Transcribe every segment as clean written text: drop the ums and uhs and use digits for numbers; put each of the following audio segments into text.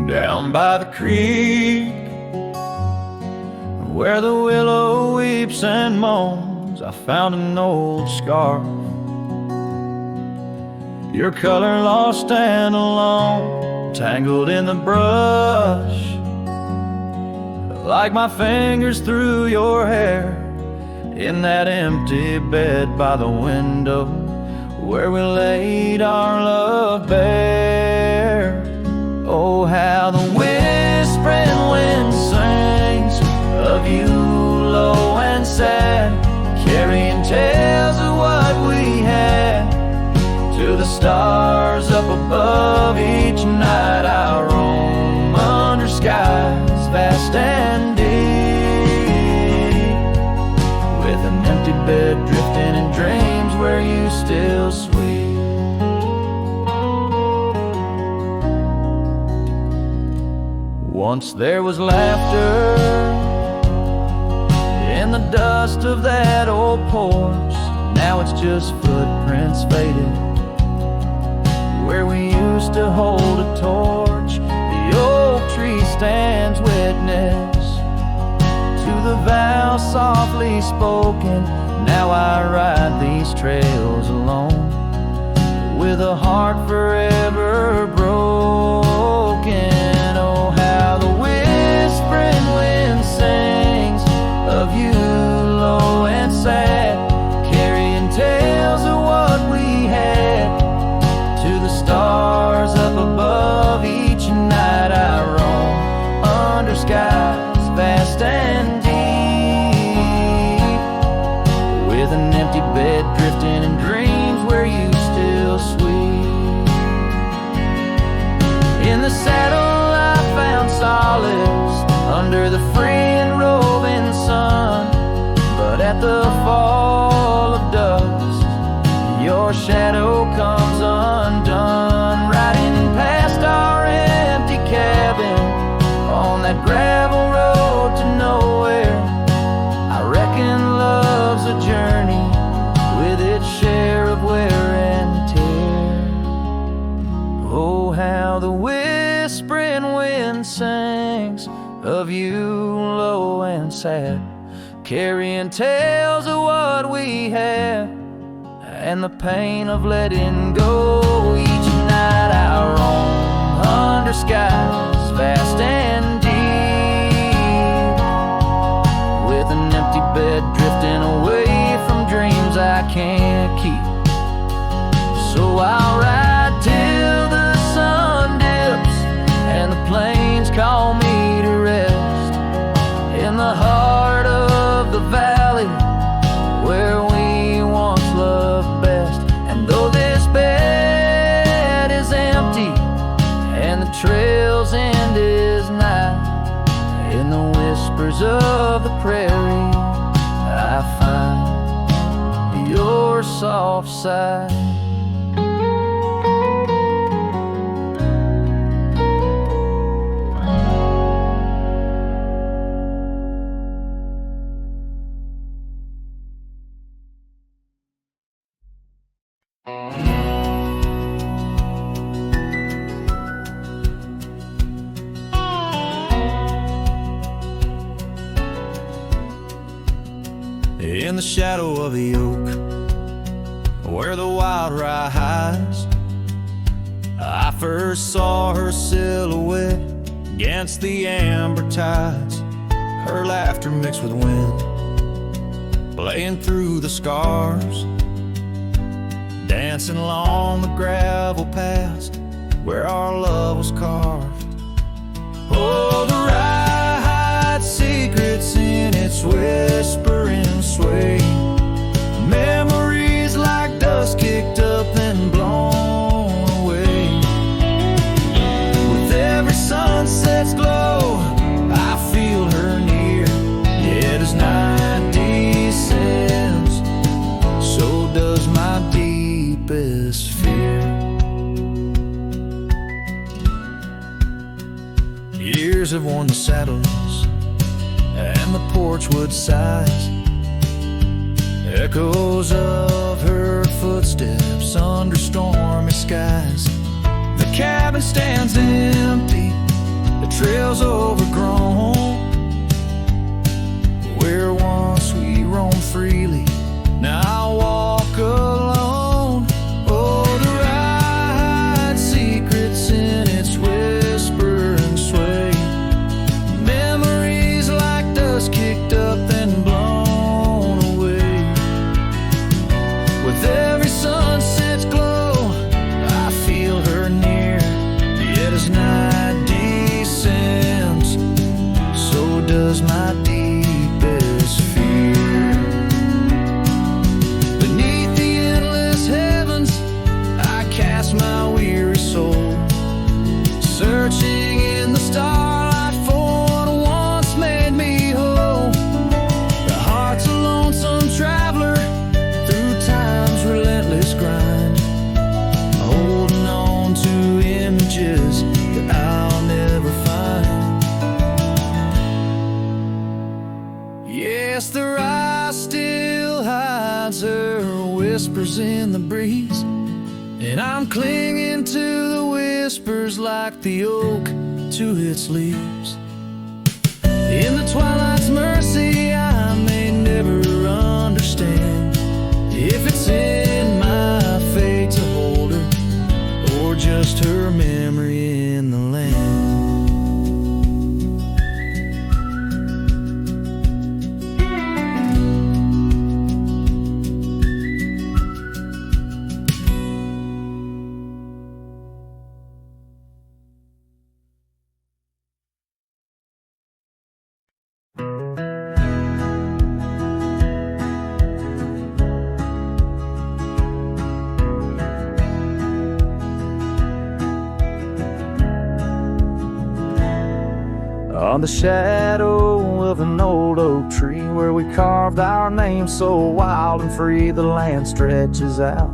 Down by the creek, where the willow weeps and moans, I found an old scarf, your color lost and alone, tangled in the brush, like my fingers through your hair, in that empty bed by the window, where we laid our love bare. Oh, how the whispering wind sings of you low and sad, carrying tales of what we had to the stars up above. Each night I roam under skies vast and deep, with an empty bed drifting in dreams where you still sweet. Once there was laughter in the dust of that old porch. Now it's just footprints faded where we used to hold a torch. The oak tree stands witness to the vow softly spoken. Now I ride these trails alone, with a heart forever broken. Oh, how the whispering wind sings of you low and sad, carrying tales of what we had to the stars up above. Each night I roam under skies vast and deep, with an empty bed drifting in dreams where you still sweet. In the saddle I found solace under the free and roving sun, but at the fall of dusk your shadow comes undone, riding past our empty cabin on that gravel road to nowhere. I reckon love's a journey with its share of wear and tear. Oh, how the whispering wind sings of you low and sad, carrying tales of what we had and the pain of letting go. Each night I roam under skies vast and deep, with an empty bed drifting away from dreams I can't keep. So I'll ride till the sun dips and the plains call me to rest, in the heart of the valley where we once loved best. And though this bed is empty and the trail's end is nigh, in the whispers of the prairie I find your soft sigh. In the shadow of the oak, where the wild rye hides, I first saw her silhouette against the amber tides. Her laughter mixed with wind, playing through the scars, dancing along the gravel paths where our love was carved. Oh, the rye hides secrets in its whispering sway, memories like dust kicked up and blown away. With every sunset's glow I feel her near, yet as night descends so does my deepest fear. Years have worn the saddles and the porchwood sighs, echoes of her footsteps under stormy skies. The cabin stands empty trails overgrown, where once we roamed freely, now I walk alone. Oh, to write secrets in its whisper and sway, memories like dust kicked up and blown away. With every sunset's glow, I feel her near, yet as night descends, so does my deepest fear. Beneath the endless heavens, I cast my weary soul, searching in the starlight for what once made me whole. The heart's a lonesome traveler through time's relentless grind, holding on to images that I'll never find. Yes, the rye still hides her whispers in the breeze, and I'm clinging to the whispers like the oak to its leaves. In the twilight's mercy, I may never understand if it's in my fate to hold her, or just her memory in the land. On the shadow of an old oak tree, where we carved our name so wild and free, the land stretches out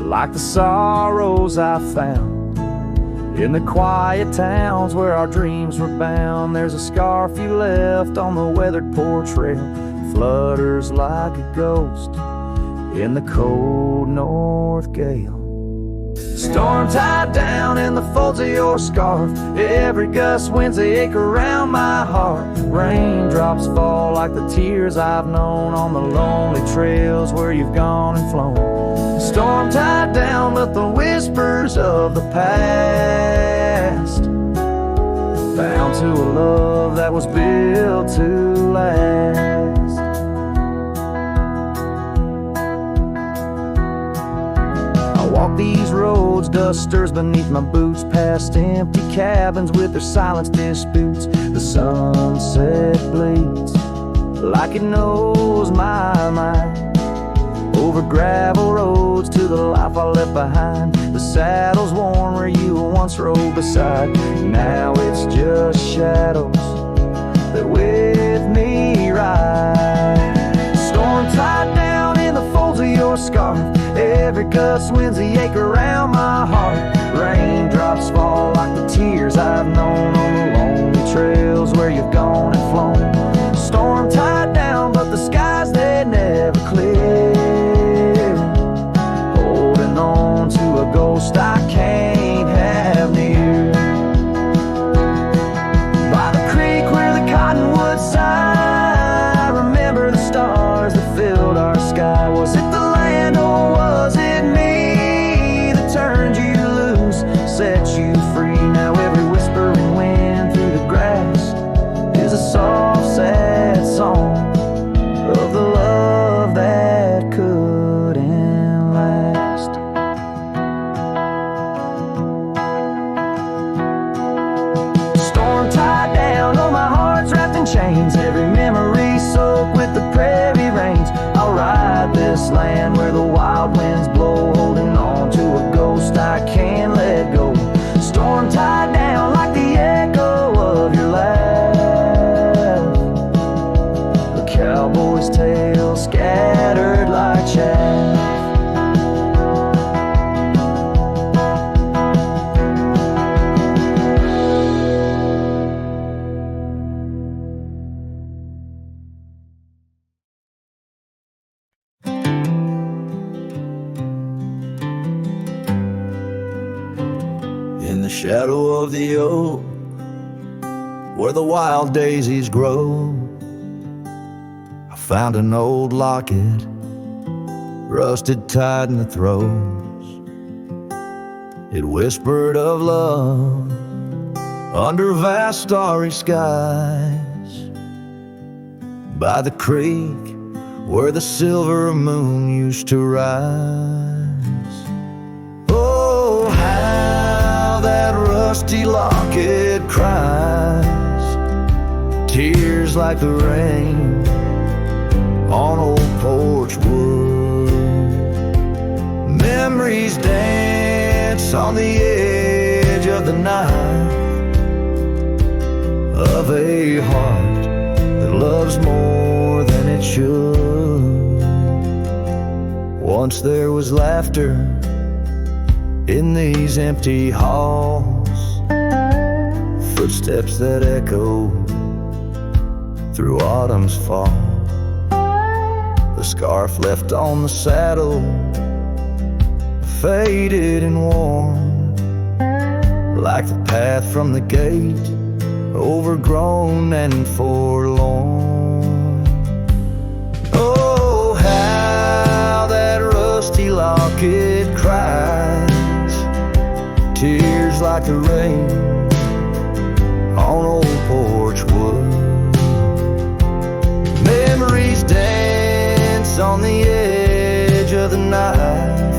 like the sorrows I found in the quiet towns where our dreams were bound. There's a scarf you left on the weathered porch rail, flutters like a ghost in the cold north gale. Storm tied down in the folds of your scarf, every gust winds they ache around my heart. Raindrops fall like the tears I've known on the lonely trails where you've gone and flown. Storm tied down with the whispers of the past, bound to a love that was built to last. Walk these roads, dusters beneath my boots, past empty cabins with their silence disputes. The sunset bleeds like it knows my mind, over gravel roads to the life I left behind. The saddle's worn where you once rode beside, now it's just shadows that with me ride. Storm tied down in the folds of your scarf, every gust winds the ache around my heart. Raindrops fall like the tears I've known on the lonely trails where you've gone and flown. Storm tied down, but the skies they never clear, holding on to a ghost I can't have near. By the creek where the cottonwoods sigh, I remember the stars that filled our sky. Was it the land or was it me that turned you loose, set you free? Now every whispering wind through the grass is a soft, sad song of the love that couldn't last. Storm tied down, oh my heart's wrapped in chains, every memory soaked with the prairie rains. I'll ride this land where the wild winds blow, holding on to a ghost I can't let go. Storm tied down like the echo of your laugh, a cowboy's tale scattered like chaff. In the shadow of the oak, where the wild daisies grow. I found an old locket, rusted tight in the throes. It whispered of love under vast starry skies, by the creek where the silver moon used to rise. Oh, how that rusty locket cries, tears like the rain on old porch wood. Memories dance on the edge of the night, of a heart that loves more than it should. Once there was laughter in these empty halls, footsteps that echoed through autumn's fall. The scarf left on the saddle, faded and worn, like the path from the gate, overgrown and forlorn. Oh, how that rusty locket cries, tears like the rain on old porch wood. Memories dance on the edge of the knife,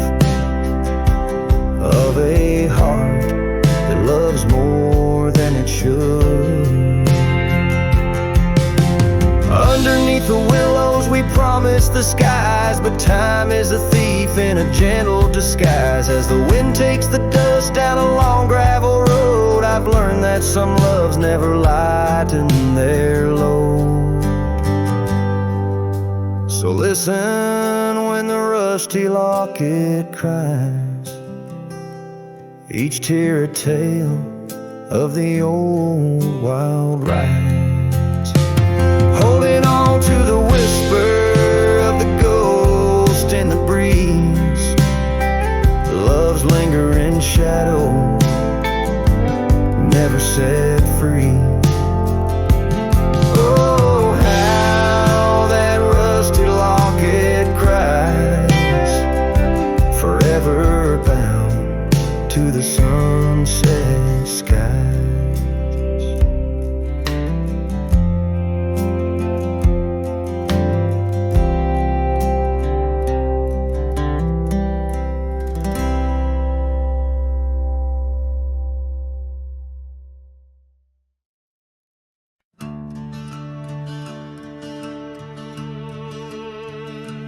of a heart that loves more than it should. Underneath the willows we promised the skies, but time is a thief in a gentle disguise. As the wind takes the dust down a long gravel road, I've learned that some loves never lighten their load. So listen when the rusty locket cries, each tear a tale of the old wild rides. Holding on to the whisper of the ghost in the breeze, love's lingering shadow never set free. Oh, how that rusty locket cries, forever bound to the sunset skies.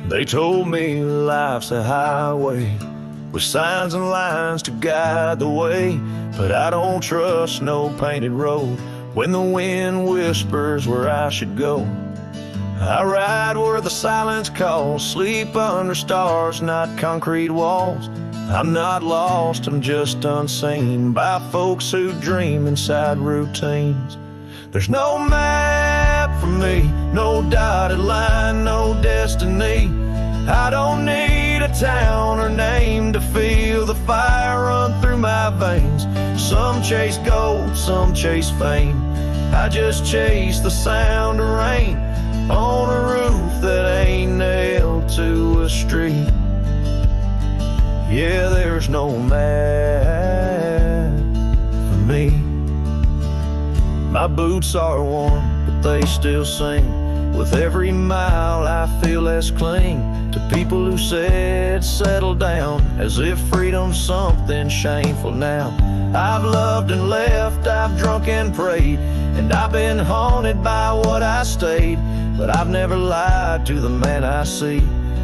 They told me life's a highway with signs and lines to guide the way, but I don't trust no painted road when the wind whispers where I should go. I ride where the silence calls, sleep under stars, not concrete walls. I'm not lost, I'm just unseen by folks who dream inside routines. There's no map for me, no dotted line, no destiny. I don't need a town or name to feel the fire run through my veins. Some chase gold, some chase fame. I just chase the sound of rain on a roof that ain't nailed to a street. Yeah, there's no map for me. My boots are worn, but they still sing. With every mile I feel less cling to people who said settle down, as if freedom's something shameful now. I've loved and left, I've drunk and prayed, and I've been haunted by what I stayed. But I've never lied to the man I see,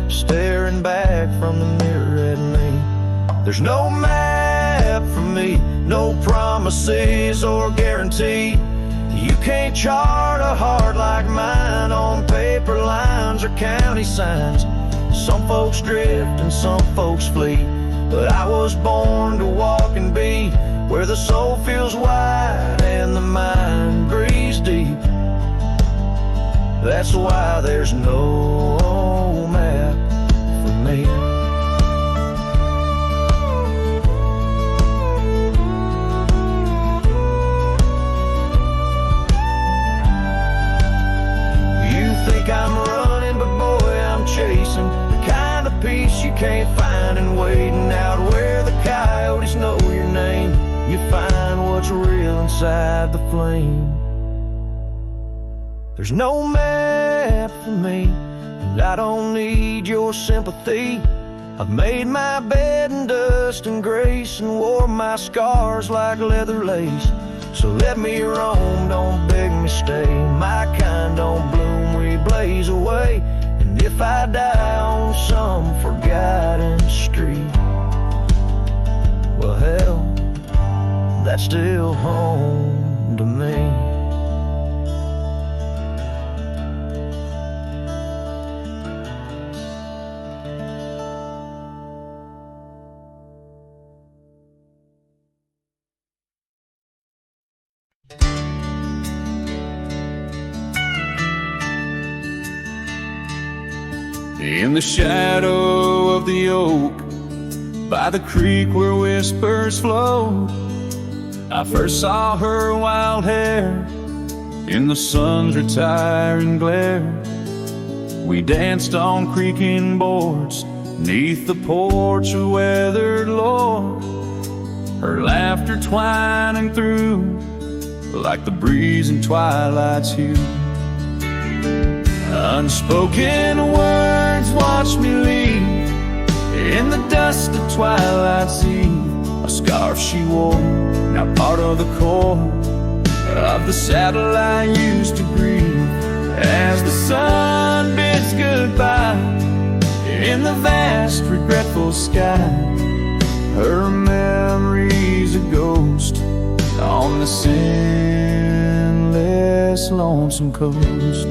staring back from the mirror at me. There's no map for me, no promises or guarantee. You can't chart a heart like mine on paper lines or county signs. Some folks drift and some folks flee, but I was born to walk and be where the soul feels wide and the mind breathes deep. That's why there's no map for me. can't find, and waiting out where the coyotes know your name. You find what's real inside the flame. There's no map for me, and I don't need your sympathy. I've made my bed in dust and grace, and wore my scars like leather lace. So let me roam, don't beg me stay. My kind don't bloom, we blaze away. And if I die on some forgotten street, well hell, that's still home to me. In the shadow of the oak, by the creek where whispers flow, I first saw her wild hair in the sun's retiring glare. We danced on creaking boards neath the porch of weathered lore, her laughter twining through like the breeze in twilight's hue. Unspoken words watch me leave in the dust of twilight's eve. A scarf she wore, now part of the core of the saddle I used to grieve. As the sun bids goodbye in the vast regretful sky, her memory's a ghost on the endless lonesome coast.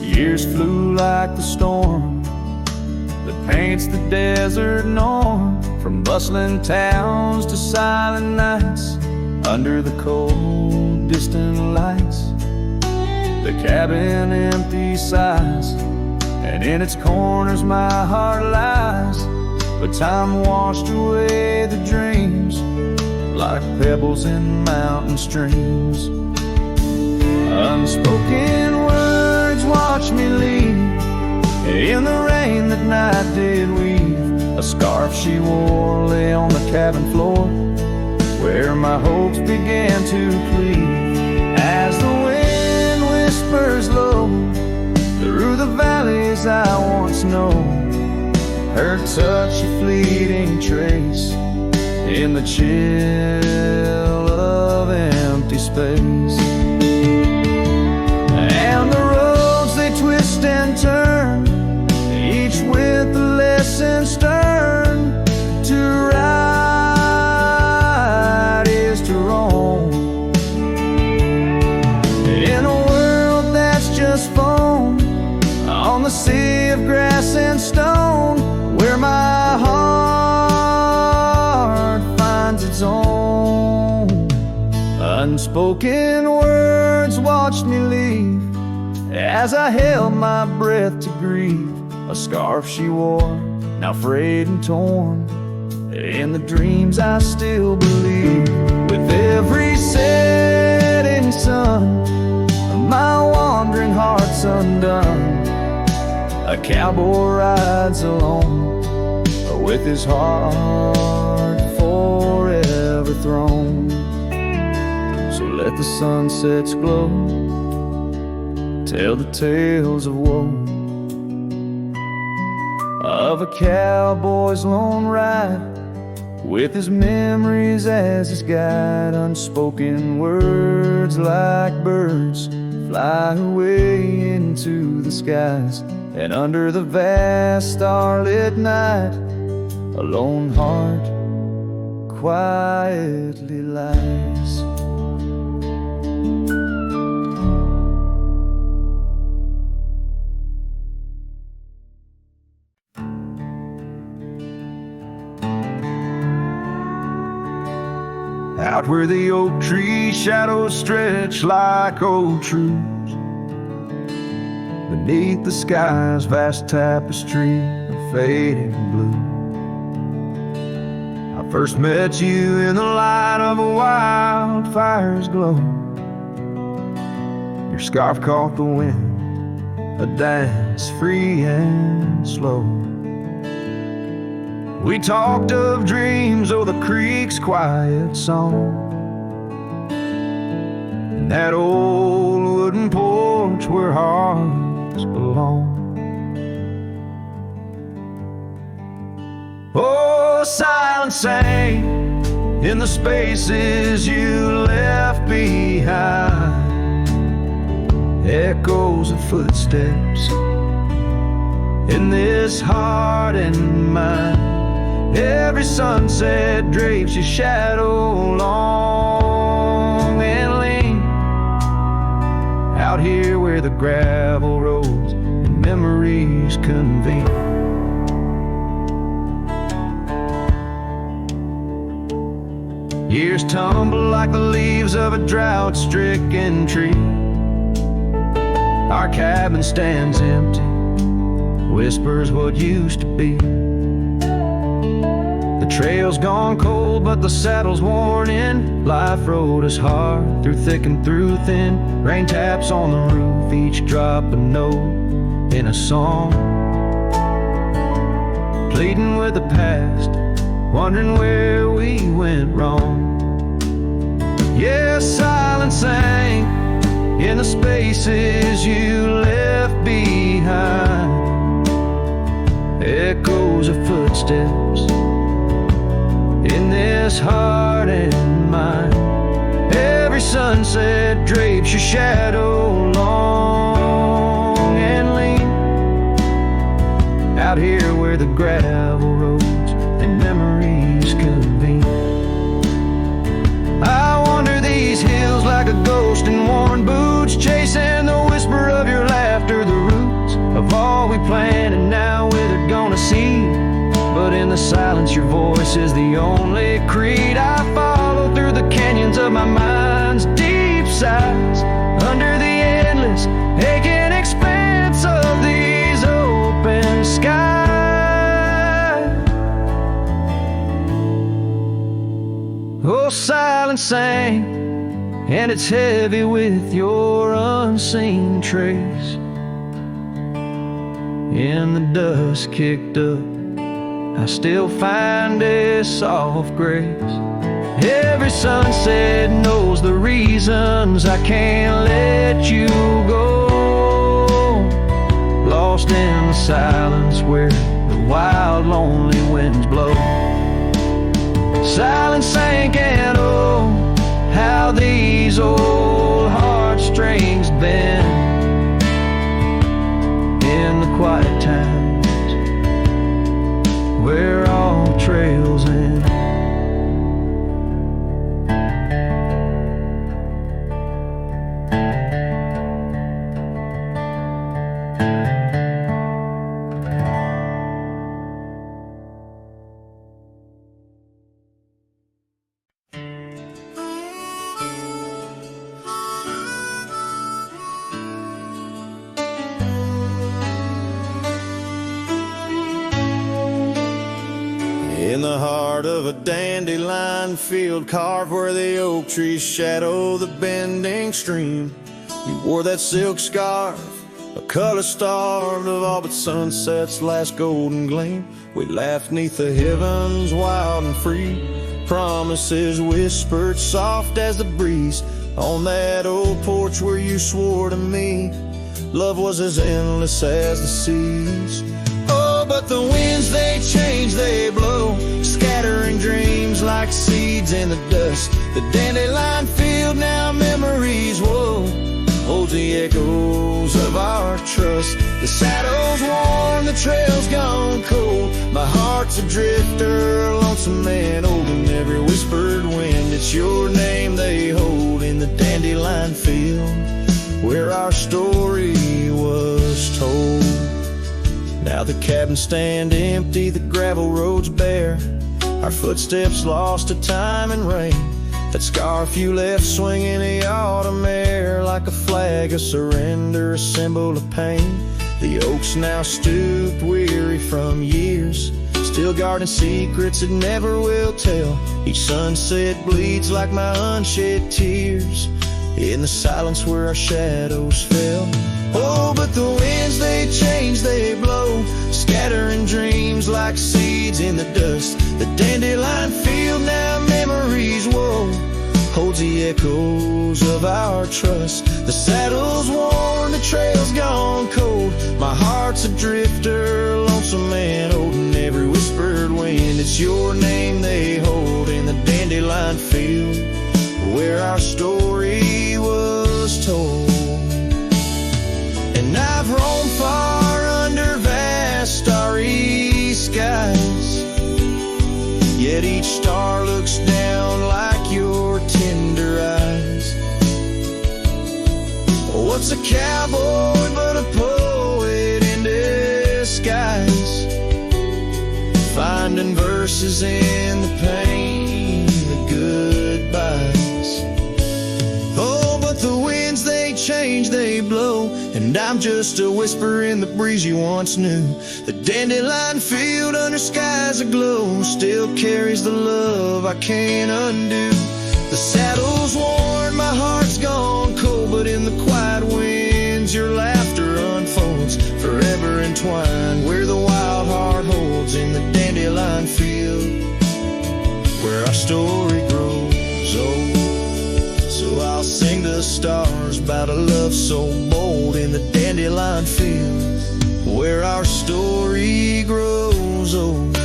Years flew like the storm that paints the desert norm, from bustling towns to silent nights under the cold distant lights. The cabin empty sighs, and in its corners my heart lies. But time washed away the dreams like pebbles in mountain streams. Unspoken words watch me leave in the rain that night did weave. A scarf she wore lay on the cabin floor where my hopes began to cleave. As the wind whispers low through the valleys I once known, her touch a fleeting trace in the chill of empty space. And the roads they twist and turn, each with a lesson stern. To ride is to roam in a world that's just foam, on the sea of grass and stone, where my heart finds its own. Unspoken words watched me leave as I held my breath to grieve. A scarf she wore, now frayed and torn, in the dreams I still believe. With every setting sun, my wandering heart's undone. A cowboy rides alone, with his heart forever thrown. So let the sunsets glow, tell the tales of woe, of a cowboy's lone ride, with his memories as his guide. Unspoken words like birds fly away into the skies, and under the vast starlit night, a lone heart quietly lies. Out where the oak tree shadows stretch like old truths, beneath the sky's vast tapestry of fading blue. I first met you in the light of a wildfire's glow. Your Your scarf caught the wind, a dance free and slow. We talked of dreams, oh, the creek's quiet song, and that old wooden porch where hearts belong. Oh, silence sang in the spaces you left behind, echoes of footsteps in this heart and mind. Every sunset drapes your shadow long and lean, out here where the gravel roads and memories convene. Years tumble like the leaves of a drought-stricken tree. Our cabin stands empty, whispers what used to be. The trail's gone cold, but the saddle's worn in. Life rode us hard, through thick and through thin. Rain taps on the roof, each drop a note in a song, pleading with the past, wondering where we went wrong. Yeah, silence sang in the spaces you left behind, echoes of footsteps in this heart and mind. Every sunset drapes your shadow long and lean, out here where the gravel roads and memories convene. I wander these hills like a ghost in worn boots, chasing the whisper of your laughter, the roots of all we planted, now withered, gonna see. But in the silence your voice is the only creed I follow, through the canyons of my mind's deep sighs, under the endless aching expanse of these open skies. Oh, silence sang, and it's heavy with your unseen trace. In the dust kicked up, I still find a soft grace. Every sunset knows the reasons I can't let you go, lost in the silence where the wild lonely winds blow. Silence sank, and oh, how these old heartstrings bend in the quiet times where all trails end. In the heart of a dandelion field, carved where the oak trees shadow the bending stream, you wore that silk scarf, a color starved of all but sunset's last golden gleam. We laughed neath the heavens wild and free, promises whispered soft as the breeze, on that old porch where you swore to me love was as endless as the seas. But the winds, they change, they blow, scattering dreams like seeds in the dust. The dandelion field, now memories, whoa, holds the echoes of our trust. The saddle's worn, the trail's gone cold, my heart's a drifter, lonesome and old, and every whispered wind, it's your name they hold in the dandelion field where our story was told. Now the cabins stand empty, the gravel roads bare, our footsteps lost to time and rain. That scarf you left swinging in the autumn air, like a flag of surrender, a symbol of pain. The oaks now stooped, weary from years, still guarding secrets that never will tell. Each sunset bleeds like my unshed tears in the silence where our shadows fell. Oh, but the winds, they change, they blow, scattering dreams like seeds in the dust. The dandelion field, now memories, whoa, holds the echoes of our trust. The saddle's worn, the trail's gone cold. My heart's a drifter, lonesome and old, and every whispered wind, it's your name they hold in the dandelion field where our story was told. And I've roamed far under vast starry skies, yet each star looks down like your tender eyes. What's a cowboy but a poet in disguise, finding verses in the pain, the goodbyes. Oh, but the winds, they change, they blow, and I'm just a whisper in the breeze you once knew. The dandelion field under skies aglow still carries the love I can't undo. The saddle's worn, my heart's gone cold, but in the quiet winds your laughter unfolds, forever entwined where the wild heart holds in the dandelion field where our story grows old. So I'll sing the stars about a love so bold in the dandelion field where our story grows old.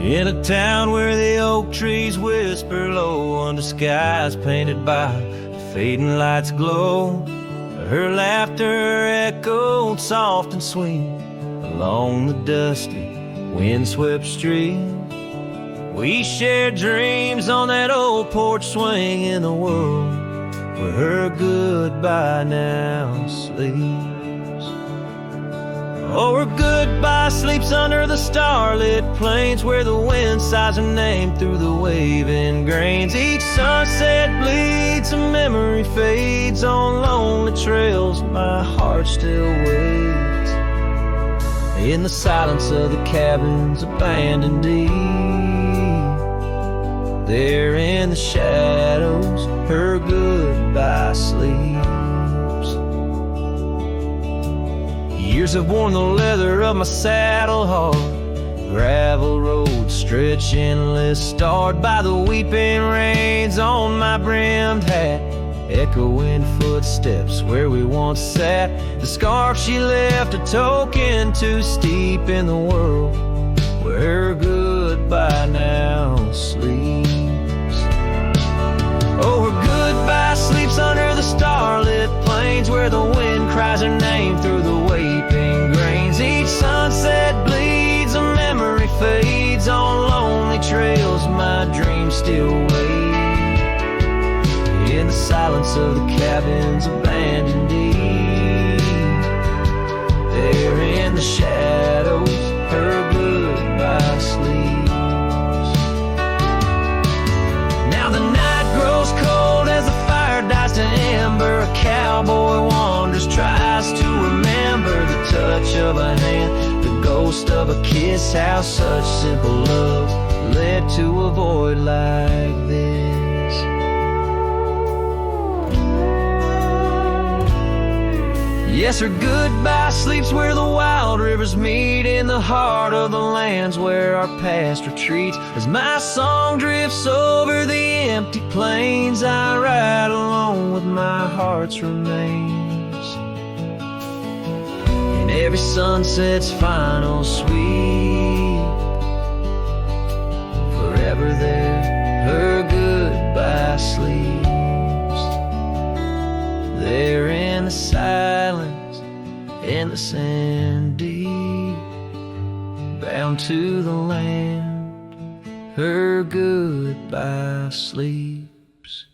In a town where the oak trees whisper low under skies painted by the fading lights glow, her laughter echoed soft and sweet along the dusty windswept street. We shared dreams on that old porch swing in a world where her goodbye now sleeps. Oh, her goodbye sleeps under the starlit plains where the wind sighs her name through the waving grains. Each sunset bleeds, a memory fades on lonely trails. My heart still waits in the silence of the cabins abandoned deep. There in the shadows, her goodbye sleeps. Years have worn the leather of my saddle hard, gravel roads stretch endless, starred by the weeping rains on my brimmed hat, echoing footsteps where we once sat. The scarf she left a token too steep in the world where her goodbye now sleeps. Oh, her goodbye sleeps under the starlit plains where the wind cries her name through the waving grains. Each sunset bleeds, a memory fades on lonely trails. My dreams still wait in the silence of the cabins abandoned deep. There in the shadows, her goodbye sleeps. Now the night grows cold as the fire dies to ember. A cowboy wanders, tries to remember the touch of a hand, the ghost of a kiss, how such simple love led to a void like this. Yes, her goodbye sleeps where the wild rivers meet, in the heart of the lands where our past retreats. As my song drifts over the empty plains, I ride along with my heart's remains. And every sunset's final sweep, forever there, her goodbye sleeps. There in the silence, endless and deep, bound to the land her goodbye sleeps.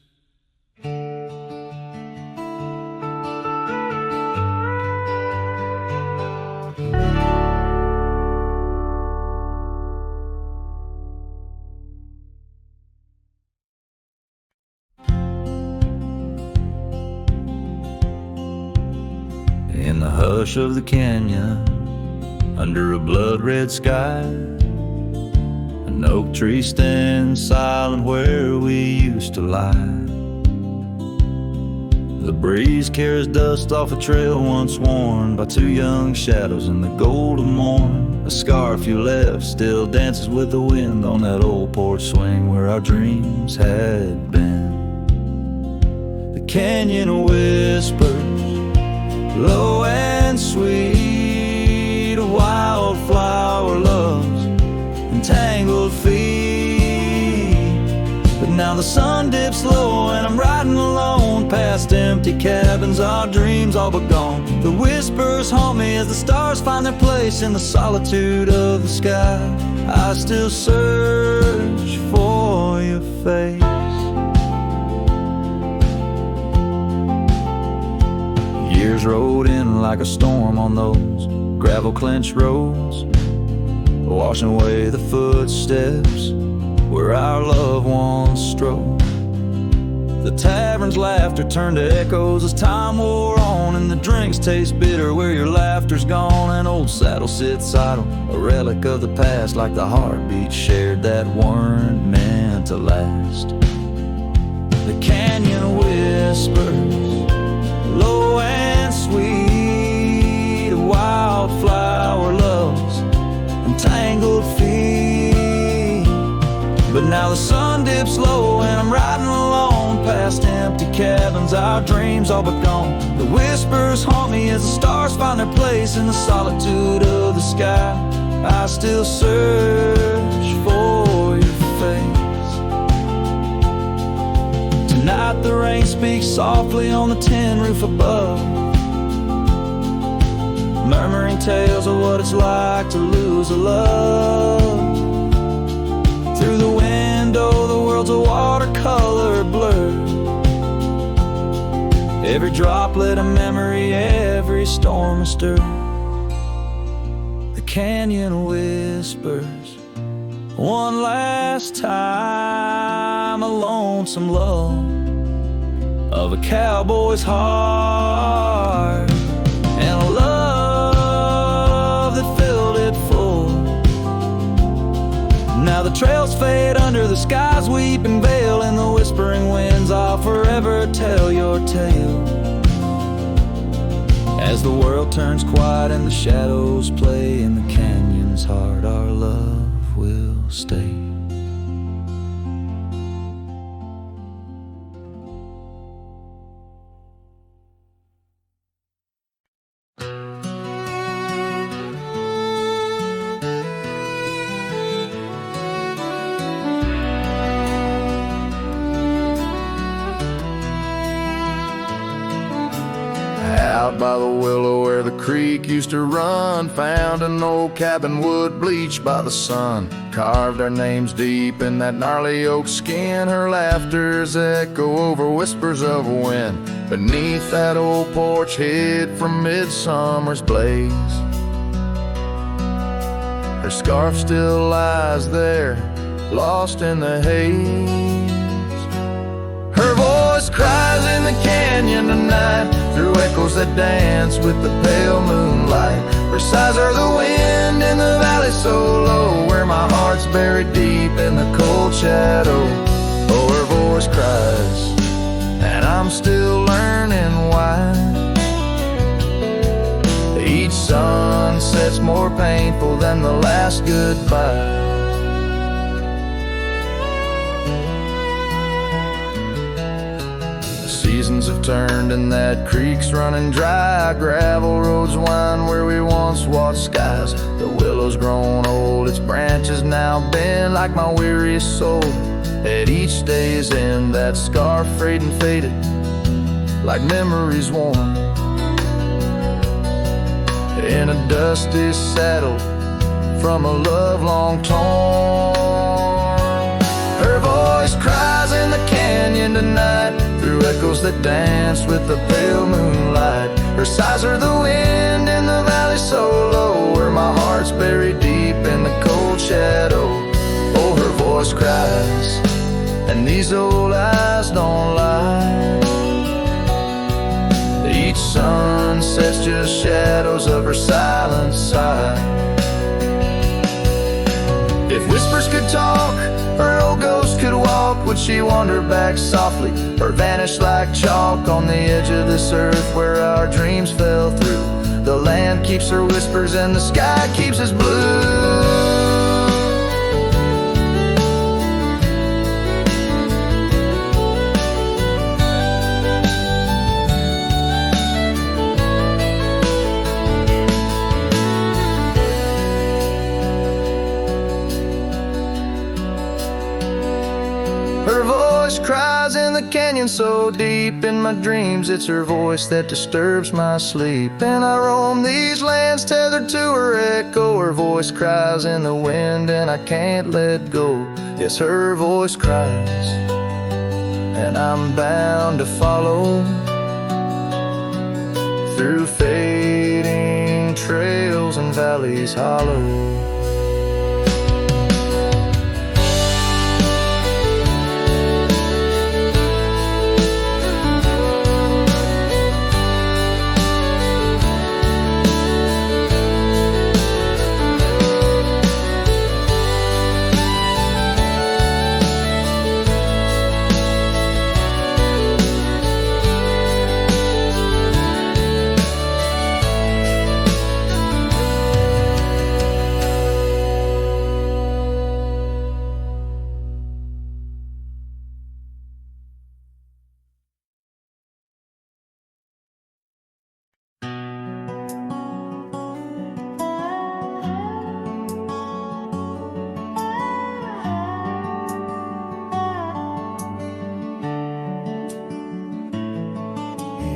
In the hush of the canyon, under a blood-red sky, an oak tree stands silent where we used to lie. The breeze carries dust off a trail once worn by two young shadows in the gold of morn. A scarf you left still dances with the wind on that old porch swing where our dreams had been. The canyon whispers, low and sweet, a wildflower loves entangled feet. But now the sun dips low and I'm riding alone past empty cabins, our dreams all but gone. The whispers haunt me as the stars find their place in the solitude of the sky. I still search for your face. Years rode in like a storm on those gravel-clenched roads, washing away the footsteps where our loved ones strode. The tavern's laughter turned to echoes as time wore on, and the drinks taste bitter where your laughter's gone. An old saddle sits idle, a relic of the past, like the heartbeats shared that weren't meant to last. The canyon whispers, low and sweet, a wildflower loves entangled feet. But now the sun dips low and I'm riding alone past empty cabins, our dreams all but gone. The whispers haunt me as the stars find their place in the solitude of the sky. I still search for your face. Tonight the rain speaks softly on the tin roof above, murmuring tales of what it's like to lose a love. Through the window the world's a watercolor blur, every droplet a memory, every storm a stir. The canyon whispers one last time, a lonesome love of a cowboy's heart, and a love that filled it full. Now the trails fade under the sky's weeping veil, and the whispering winds I'll forever tell your tale. As the world turns quiet and the shadows play in the canyon's heart, our love will stay. Out by the willow where the creek used to run, found an old cabin wood bleached by the sun. Carved our names deep in that gnarly oak skin, her laughter's echo over whispers of wind. Beneath that old porch hid from midsummer's blaze, her scarf still lies there, lost in the haze. Her voice cries in the canyon tonight, through echoes that dance with the pale moonlight. Her sighs are the wind in the valley so low, where my heart's buried deep in the cold shadow. Oh, her voice cries, and I'm still learning why. Each sunset's more painful than the last goodbye. Seasons have turned and that creek's running dry. Gravel roads wind where we once watched skies. The willow's grown old, its branches now bend like my weariest soul. At each day's end, that scarf frayed and faded like memories worn. In a dusty saddle from a love long torn. Her voice cries in the canyon tonight, through echoes that dance with the pale moonlight. Her sighs are the wind in the valley so low, where my heart's buried deep in the cold shadow. Oh, her voice cries, and these old eyes don't lie. Each sunset's just shadows of her silent sigh. If whispers could talk, or old ghosts could walk, would she wander back softly, or vanish like chalk on the edge of this earth where our dreams fell through? The land keeps her whispers and the sky keeps us blue. Her voice cries in the canyon so deep in my dreams. It's her voice that disturbs my sleep. And I roam these lands tethered to her echo. Her voice cries in the wind and I can't let go. Yes, her voice cries, and I'm bound to follow through fading trails and valleys hollow.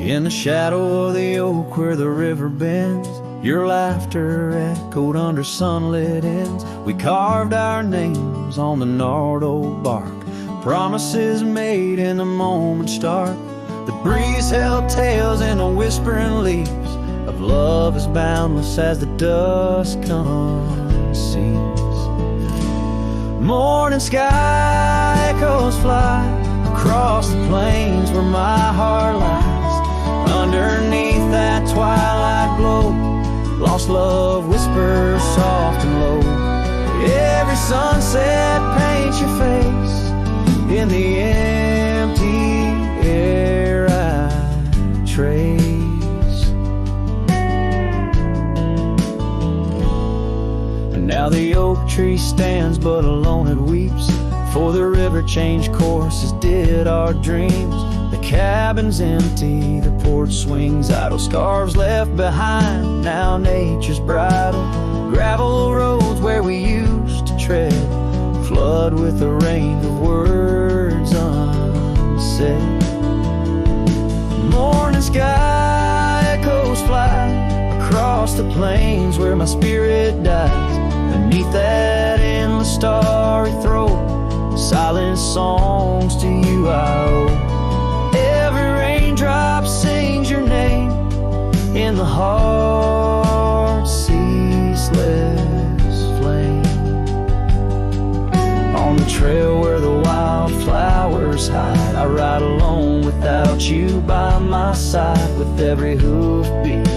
In the shadow of the oak where the river bends, your laughter echoed under sunlit ends. We carved our names on the gnarled old bark, promises made in the moment's dark. The breeze held tales in the whispering leaves of love as boundless as the dusk unsees. Morning sky echoes fly across the plains where my heart lies. Underneath that twilight glow, lost love whispers soft and low. Every sunset paints your face in the empty air I trace. And now the oak tree stands but alone it weeps, for the river changed course as did our dreams. The cabin's empty, the porch swings idle, scarves left behind, now nature's bridle. Gravel roads where we used to tread flood with a rain of words unsaid. Morning sky echoes fly across the plains where my spirit dies. Beneath that endless starry throat, silent songs to you I owe. Raindrop sings your name in the heart's ceaseless flame. On the trail where the wildflowers hide, I ride alone without you by my side. With every hoofbeat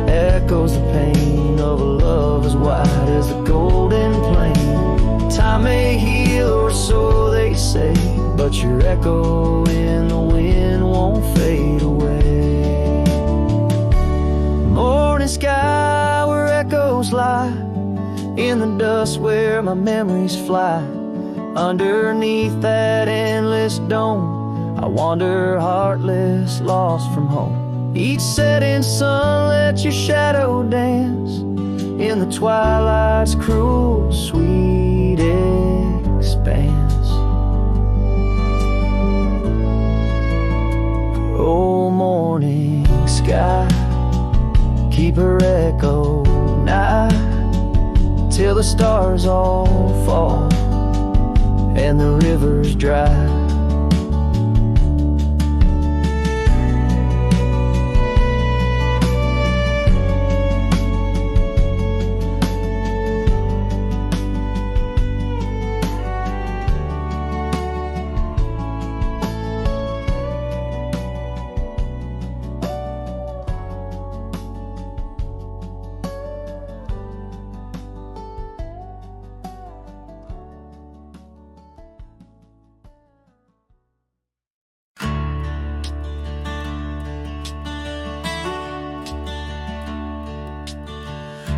echoes the pain of a love as wide as the golden plain. Time may heal, or so they say, but your echo in the wind won't fade away. Morning sky where echoes lie, in the dust where my memories fly. Underneath that endless dome, I wander heartless, lost from home. Each setting sun let your shadow dance in the twilight's cruel, sweet expanse. Oh, morning sky, keep her echo nigh till the the stars all fall and the rivers dry.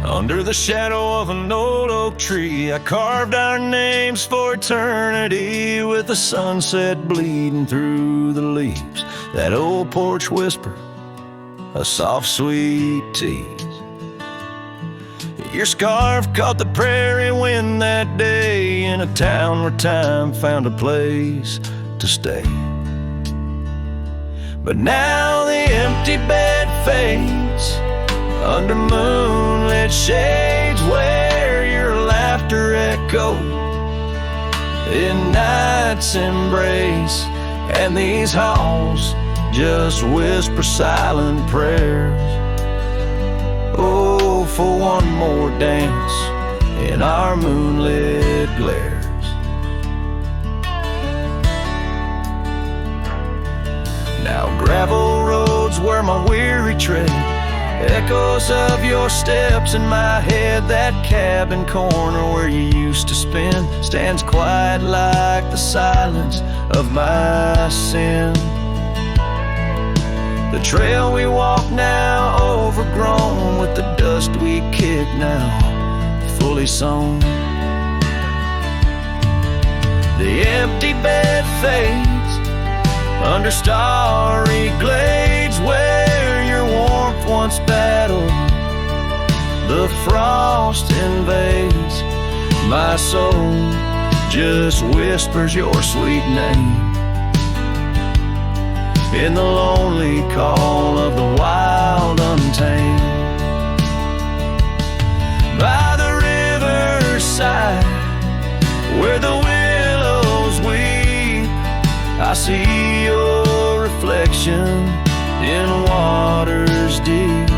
Under the shadow of an old oak tree, I carved our names for eternity, with the sunset bleeding through the leaves. That old porch whisper, a soft sweet tease. Your scarf caught the prairie wind that day, in a town where time found a place to stay. But now the empty bed fades under moonlit shades, where your laughter echoed in night's embrace, and these halls just whisper silent prayers. Oh, for one more dance in our moonlit glares. Now gravel roads where my weary tread, echoes of your steps in my head. That cabin corner where you used to spend stands quiet like the silence of my sin. The trail we walk now overgrown, with the dust we kick now fully sown. The empty bed fades under starry glades, where your warmth once battled the frost invades. My soul just whispers your sweet name in the lonely call of the wild untamed. By the riverside where the willows weep, I see your reflection in waters deep.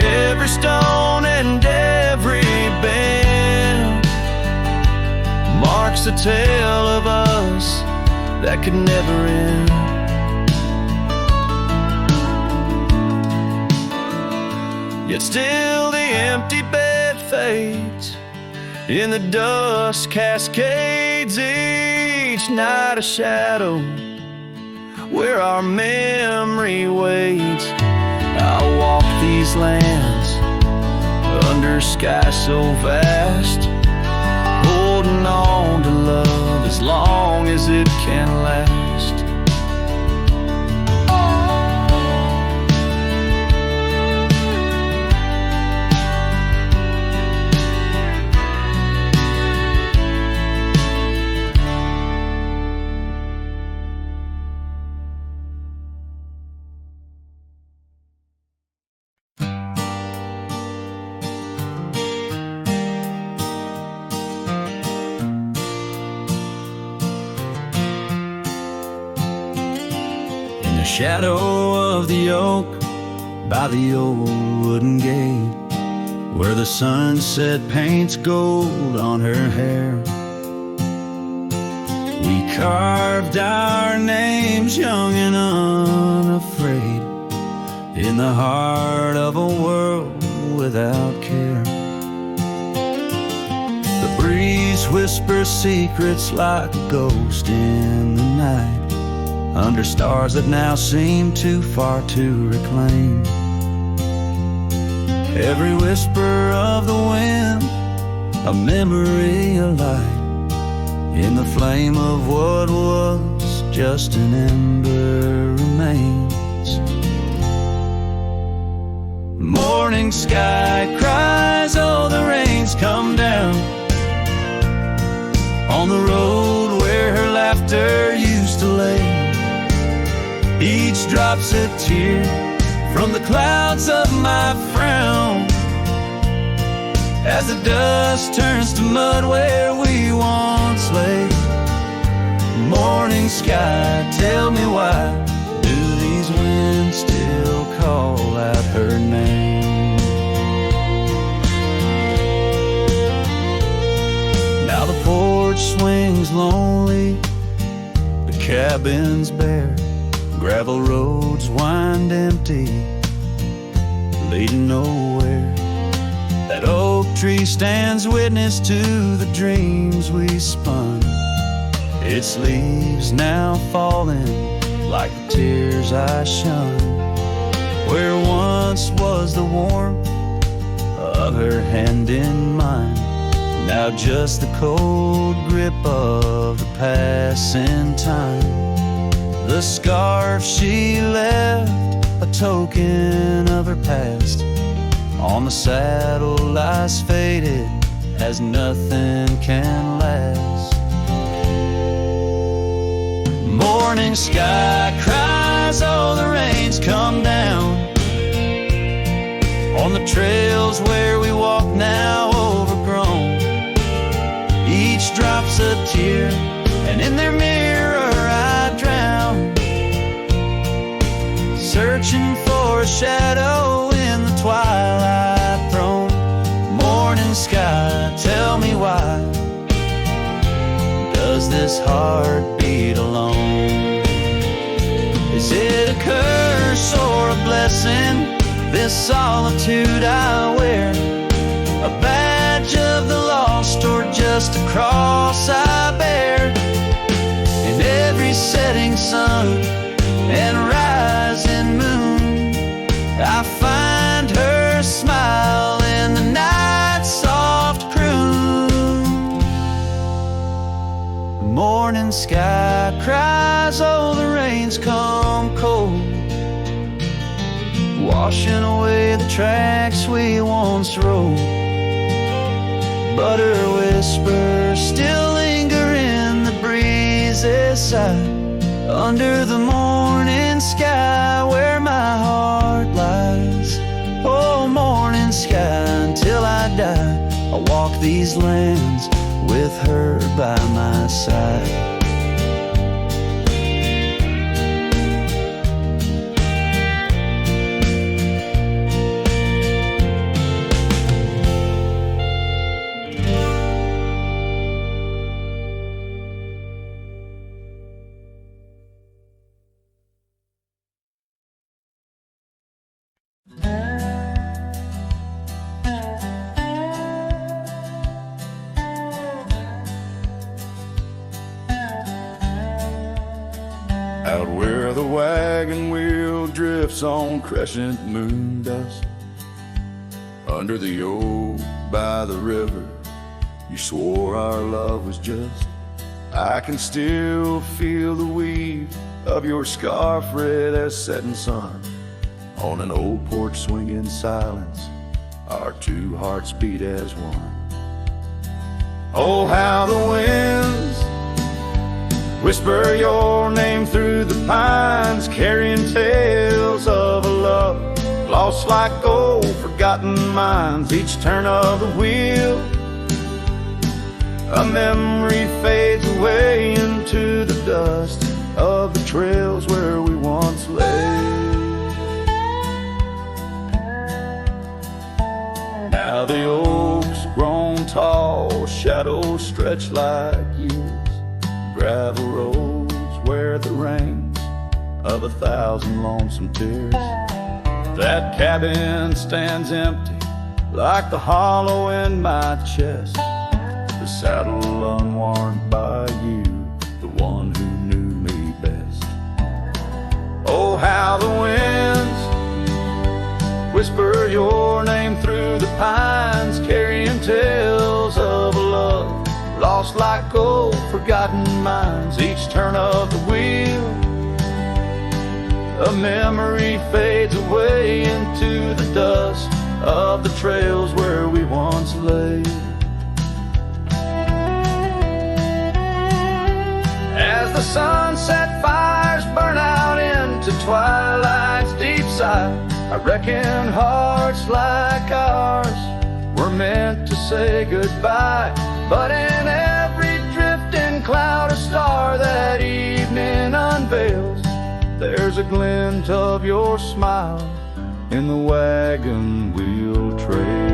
Every stone and every bend marks the tale of us that could never end. Yet still the empty bed fades, in the dust cascades each night a shadow where our memory waits. I'll walk these lands under sky so vast, holding on to love as long as it can last. Shadow of the oak by the old wooden gate, where the sunset paints gold on her hair. We carved our names young and unafraid, in the heart of a world without care. The breeze whispers secrets like a ghost in the night, under stars that now seem too far to reclaim. Every whisper of the wind, a memory alight, in the flame of what was just an ember remains. Morning sky cries, oh, the rain's come down on the road where her laughter used to lay. Each drop's a tear from the clouds of my frown, as the dust turns to mud where we once lay. Morning sky, tell me why do these winds still call out her name? Now the porch swings lonely, the cabin's bare, gravel roads wind empty, leading nowhere. That oak tree stands witness to the dreams we spun, its leaves now falling like the tears I shunned. Where once was the warmth of her hand in mine, now just the cold grip of the passing time. The scarf she left, a token of her past, on the saddle lies faded as nothing can last. Morning sky cries, oh the rain's come down on the trails where we walk now overgrown. Each drop's a tear, and in their mirror I drown, searching for a shadow in the twilight throne. Morning sky, tell me why does this heart beat alone? Is it a curse or a blessing, this solitude I wear? A badge of the lost or just a cross I bear? In every setting sun and rising moon, I find her smile in the night's soft croon. The morning sky cries, oh the rain's come cold, washing away the tracks we once rode. But her whispers still linger in the breeze's side, under the morning sky where my heart lies. Oh, morning sky, until I die, I'll walk these lands with her by my side. Out where the wagon wheel drifts on crescent moon dust, under the oak by the river, you swore our love was just. I can still feel the weave of your scarf red as setting sun. On an old porch swing in silence, our two hearts beat as one. Oh, how the winds whisper your name through the pines, carrying tales of a love lost like old forgotten mines. Each turn of the wheel, a memory fades away into the dust of the trails where we once lay. Now the oaks grown tall, shadows stretch like years, gravel roads where the rains of 1,000 lonesome tears. That cabin stands empty like the hollow in my chest, the saddle unworn by you, the one who knew me best. Oh, how the winds whisper your name through the pines, carrying tales of a love lost like old forgotten mines. Each turn of the wheel, a memory fades away into the dust of the trails where we once lay. As the sunset fires burn out into twilight's deep side, I reckon hearts like ours were meant to say goodbye. But in every drifting cloud, a star that evening unveils, there's a glint of your smile in the wagon wheel trail.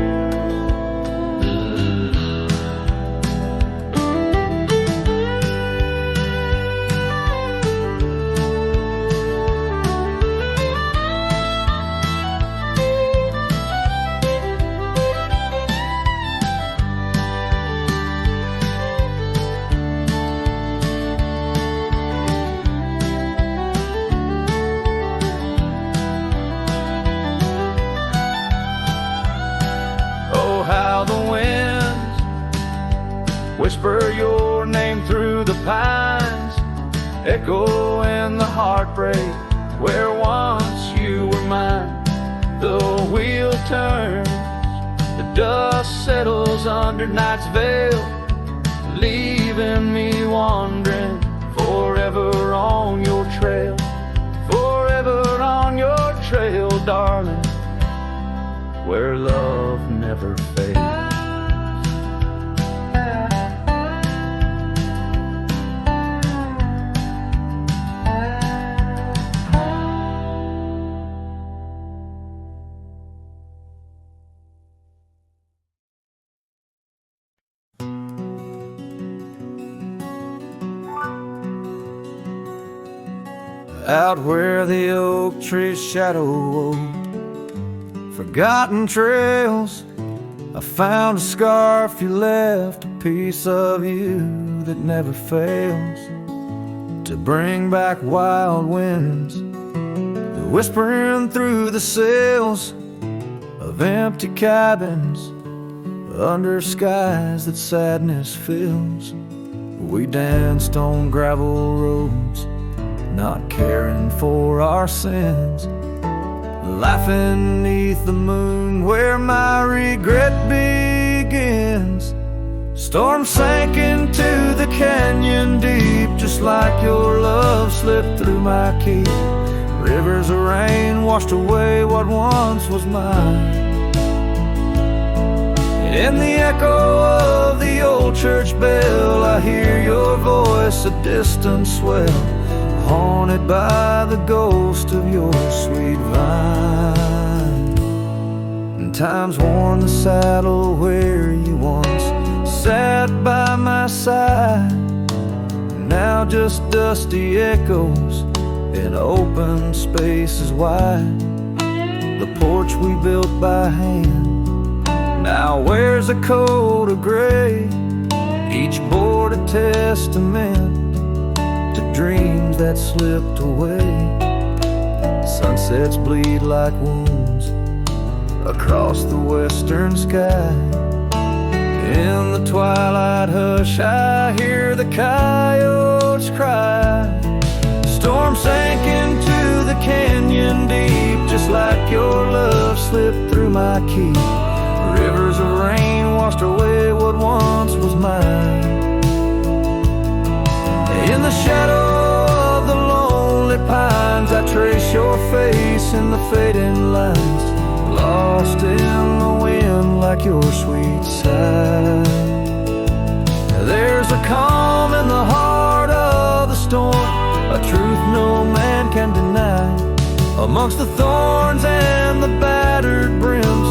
Whisper your name through the pines, echo in the heartbreak where once you were mine. The wheel turns, the dust settles under night's veil, leaving me wandering forever on your trail, forever on your trail, darling, where love never fails. Out where the oak tree's shadow wove forgotten trails, I found a scarf you left, a piece of you that never fails to bring back wild winds, whispering through the sails of empty cabins under skies that sadness fills. We danced on gravel roads, not caring for our sins, laughing neath the moon where my regret begins. Storm sank into the canyon deep, just like your love slipped through my key. Rivers of rain washed away what once was mine. In the echo of the old church bell, I hear your voice, a distant swell, haunted by the ghost of your sweet vine. And time's worn the saddle where you once sat by my side, now just dusty echoes in open spaces wide. The porch we built by hand now wears a coat of gray, each board a testament to dreams that slipped away. Sunsets bleed like wounds across the western sky. In the twilight hush I hear the coyotes cry. Storm sank into the canyon deep, just like your love slipped through my key. Rivers of rain washed away what once was mine. In the shadow of the lonely pines, I trace your face in the fading lines, lost in the wind like your sweet sigh. There's a calm in the heart of the storm, a truth no man can deny. Amongst the thorns and the battered brims,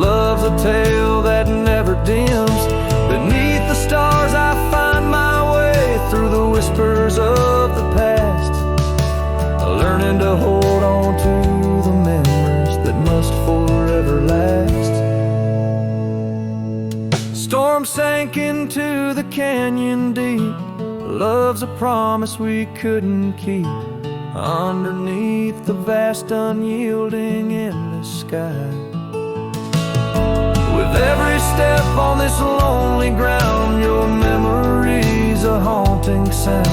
love's a tale that never dims. Beneath the stars I find my way through the whispers of the past, learning to hold on to the memories that must forever last. Storm sank into the canyon deep, love's a promise we couldn't keep, underneath the vast unyielding endless sky. With every step on this lonely ground, your memory's a haunting sound.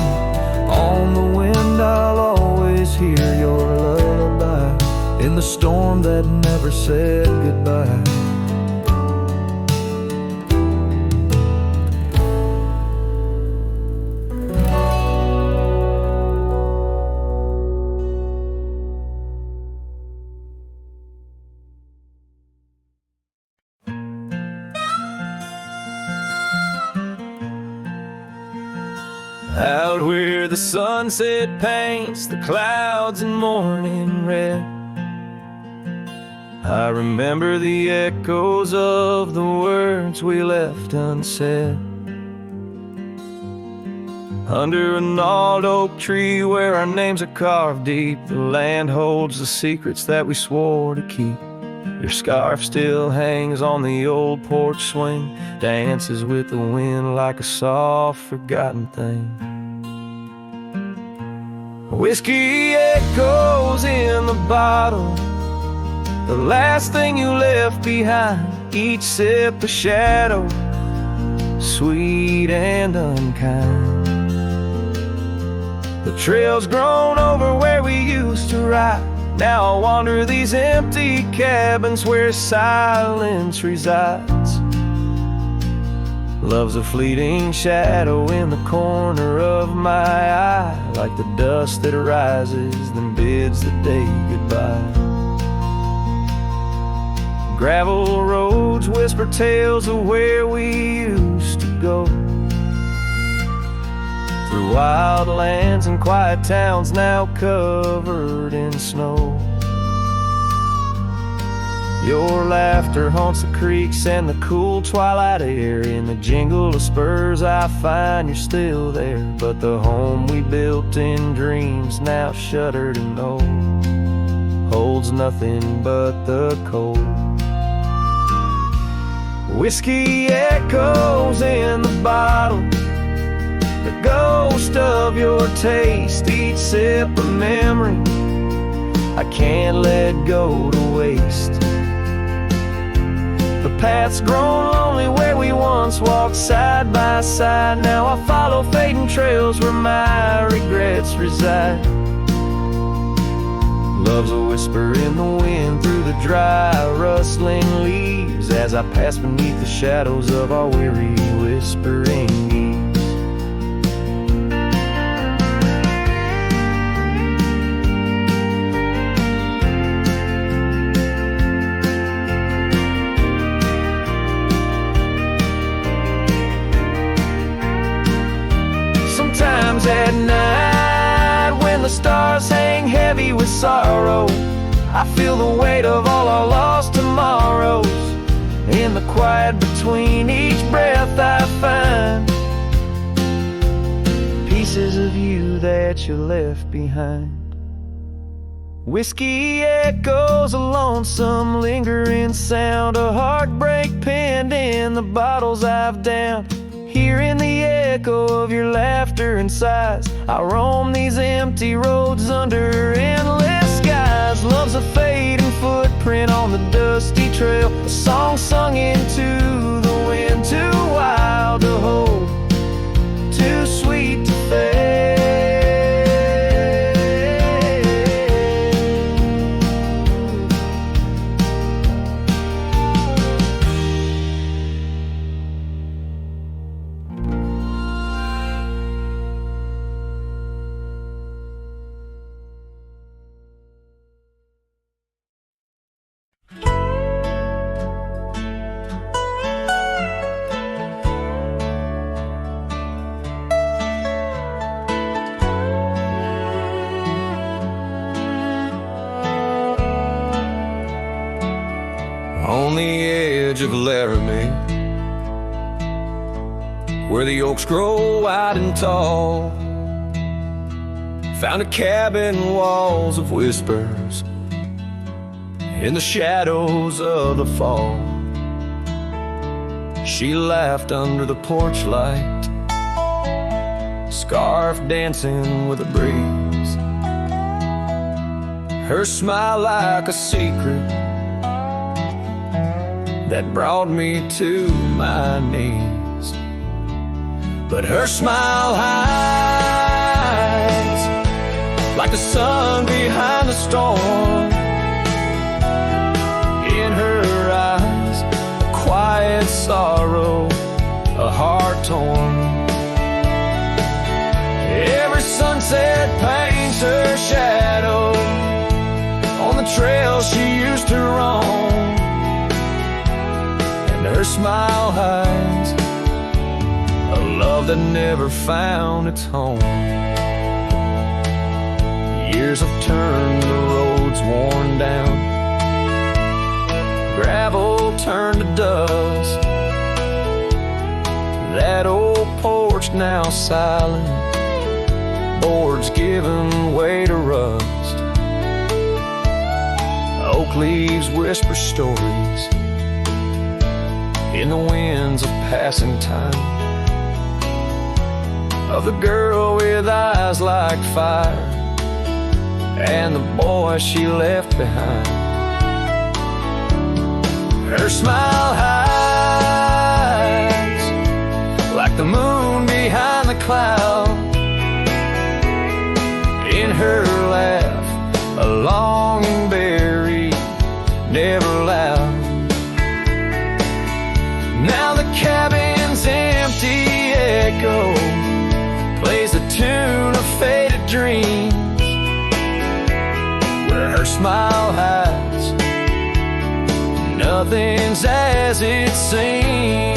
On the wind I'll always hear your lullaby, in the storm that never said goodbye. out where the sunset paints the clouds in morning red. I remember the echoes of the words we left unsaid. Under an old oak tree where our names are carved deep, the land holds the secrets that we swore to keep. Your scarf still hangs on the old porch swing, dances with the wind like a soft forgotten thing. Whiskey echoes in the bottle, the last thing you left behind. Each sip a shadow, sweet and unkind. The trail's grown over where we used to ride. Now I wander these empty cabins where silence resides. Love's a fleeting shadow in the corner of my eye, like the dust that rises then bids the day goodbye. Gravel roads whisper tales of where we used to go, through wild lands and quiet towns now covered in snow. Your laughter haunts the creeks and the cool twilight air. In the jingle of spurs I find you're still there, but the home we built in dreams, now shuttered and old, holds nothing but the cold. Whiskey echoes in the bottle, the ghost of your taste, each sip a memory I can't let go to waste. The path's grown lonely where we once walked side by side. Now I follow fading trails where my regrets reside. Love's a whisper in the wind through the dry rustling leaves, as I pass beneath the shadows of our weary whispering ease. At night, when the stars hang heavy with sorrow, I feel the weight of all our lost tomorrows. In the quiet between each breath I find pieces of you that you left behind. Whiskey echoes a lonesome lingering sound, a heartbreak penned in the bottles I've downed. Hearing the echo of your laughter and sighs, I roam these empty roads under endless skies. Love's a fading footprint on the dusty trail, a song sung into the wind, too wild to hold, too sweet to fail. On the edge of Laramie, where the oaks grow wide and tall, found a cabin, walls of whispers in the shadows of the fall. She laughed under the porch light, scarf dancing with a breeze, her smile like a secret that brought me to my knees. But her smile hides like the sun behind the storm. In her eyes, a quiet sorrow, a heart torn. Every sunset paints her shadow on the trail she used to roam. Her smile hides a love love that never found its home. Years have turned the roads worn down, gravel turned to dust. That old porch now silent, boards giving way to rust. Oak leaves whisper stories in the winds of passing time, of the girl with eyes like fire and the boy she left behind. Her smile hides like the moon behind the cloud. In her laugh, a longing buried, never loud. Now the cabin's empty echo plays a tune of faded dreams. Where her smile hides, nothing's as it seems.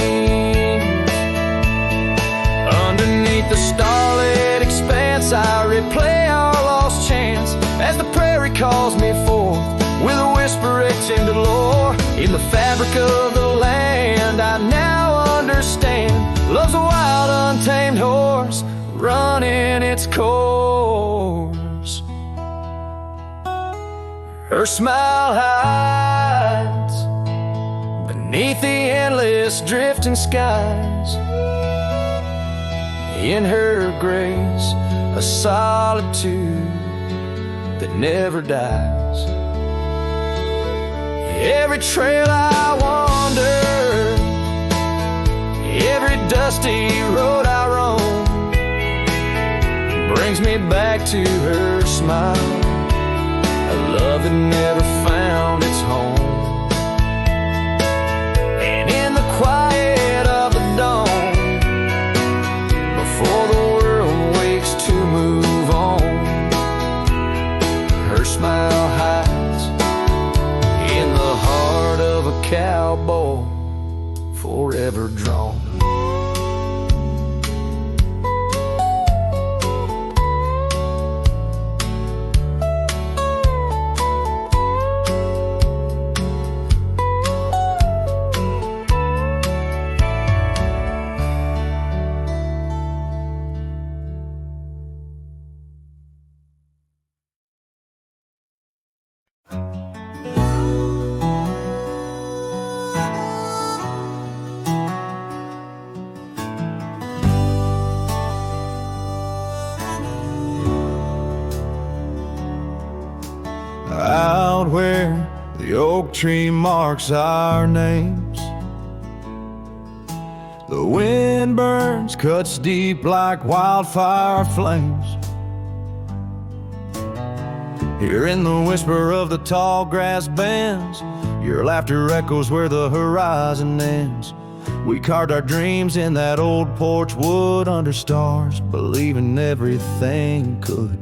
Underneath the starlit expanse, I replay our lost chance as the prairie calls me forth with a whisper etched into lore. In the fabric of the land, I now understand love's a wild, untamed horse running its course. Her smile hides beneath the endless drifting skies. In her grace, a solitude that never dies. Every trail I wander, every dusty road I roam, brings me back to her smile, a love that never found its home. And in the quiet of the dawn, before the world wakes to move on, her smile hides in the heart of a cowboy, forever drawn. Out where the oak tree marks our names, the wind burns, cuts deep like wildfire flames. Hearing the whisper of the tall grass bends, your laughter echoes where the horizon ends. We carved our dreams in that old porch wood under stars, believing everything could.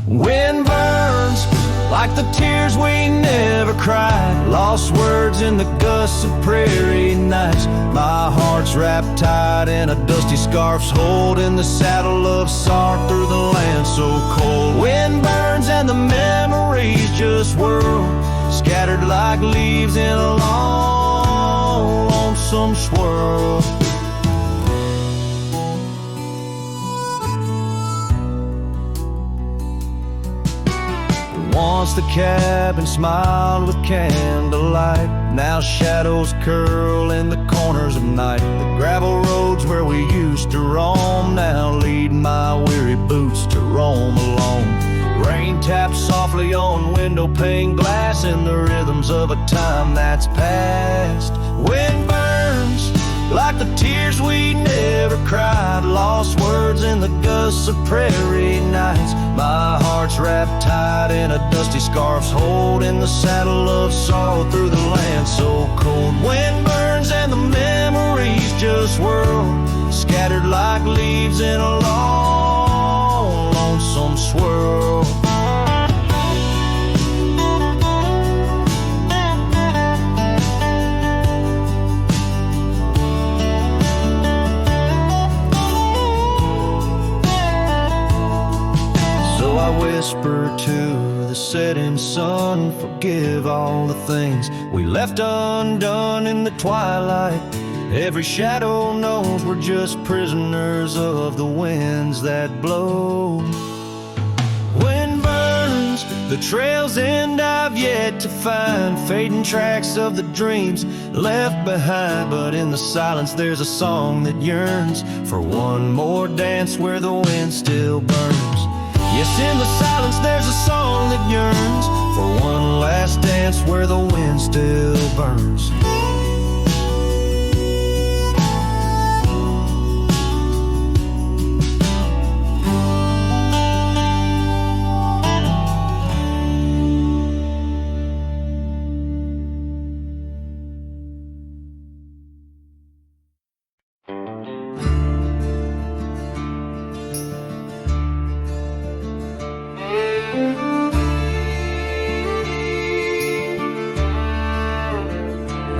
Wind burns like the tears we never cried, lost words in the gusts of prairie nights. My heart's wrapped tight in a dusty scarf's holding the saddle of sorrow through the land so cold. Wind burns and the memories just whirl, scattered like leaves in a long, lonesome swirl. Once the cabin smiled with candlelight, now shadows curl in the corners of night. The gravel roads where we used to roam now lead my weary boots to roam alone. Rain taps softly on window pane glass in the rhythms of a time that's past. Wind burns like the tears we never cried, lost words in the gusts of prairie nights. My heart's wrapped tight in a dusty scarf's holding the saddle of sorrow through the land so cold. Wind burns and the memories just whirl, scattered like leaves in a long, lonesome swirl. I whisper to the setting sun, forgive all the things we left undone in the twilight. Every shadow knows we're just prisoners of the winds that blow. Wind burns, the trail's end I've yet to find, fading tracks of the dreams left behind. But in the silence there's a song that yearns for one more dance where the wind still burns. Yes, in the silence there's a song that yearns for one last dance where the wind still burns.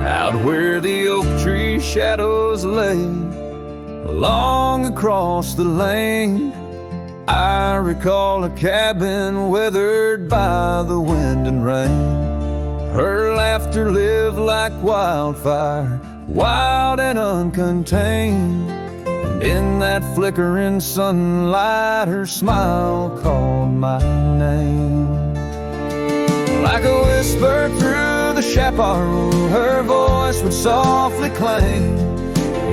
Out where the oak tree shadows lay, along across the lane, I recall a cabin weathered by the wind and rain. Her laughter lived like wildfire, wild and uncontained. And in that flickering sunlight, her smile called my name. Like a whisper through the chaparral, her voice would softly clang.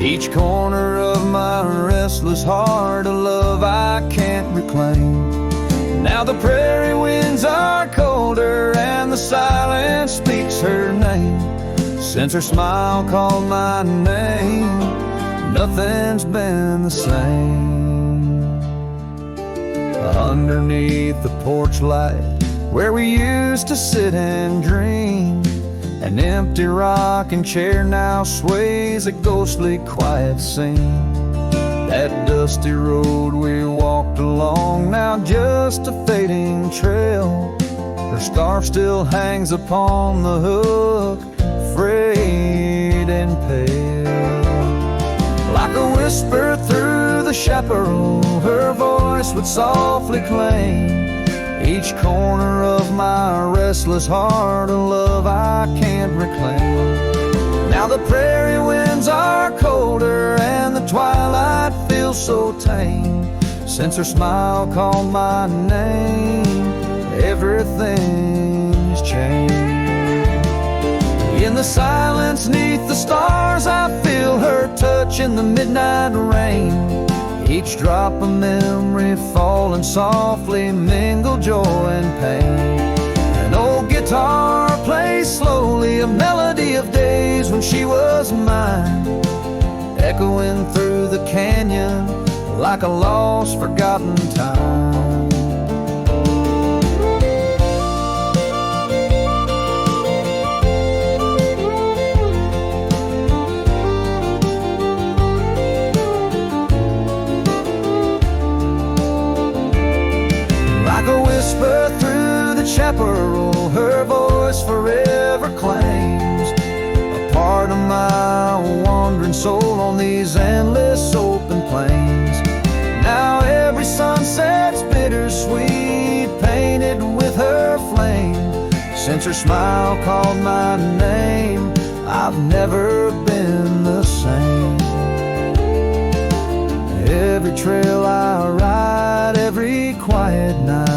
Each corner of my restless heart, a love I can't reclaim. Now the prairie winds are colder and the silence speaks her name. Since her smile called my name, nothing's been the same. Underneath the porch light, where we used to sit and dream, an empty rocking chair now sways a ghostly quiet scene. That dusty road we walked along, now just a fading trail. Her scarf still hangs upon the hook, frayed and pale. Like a whisper through the chaparral, her voice would softly claim. Each corner of my restless heart, a love I can't reclaim. Now the prairie winds are colder and the twilight feels so tame. Since her smile called my name, everything's changed. In the silence neath the stars, I feel her touch in the midnight rain. Each drop of memory falling softly mingle joy and pain. An old guitar plays slowly a melody of days when she was mine, echoing through the canyon like a lost, forgotten time. Whisper through the chaparral, her voice forever claims a part of my wandering soul on these endless open plains. Now every sunset's bittersweet, painted with her flame. Since her smile called my name, I've never been the same. Every trail I ride, every quiet night,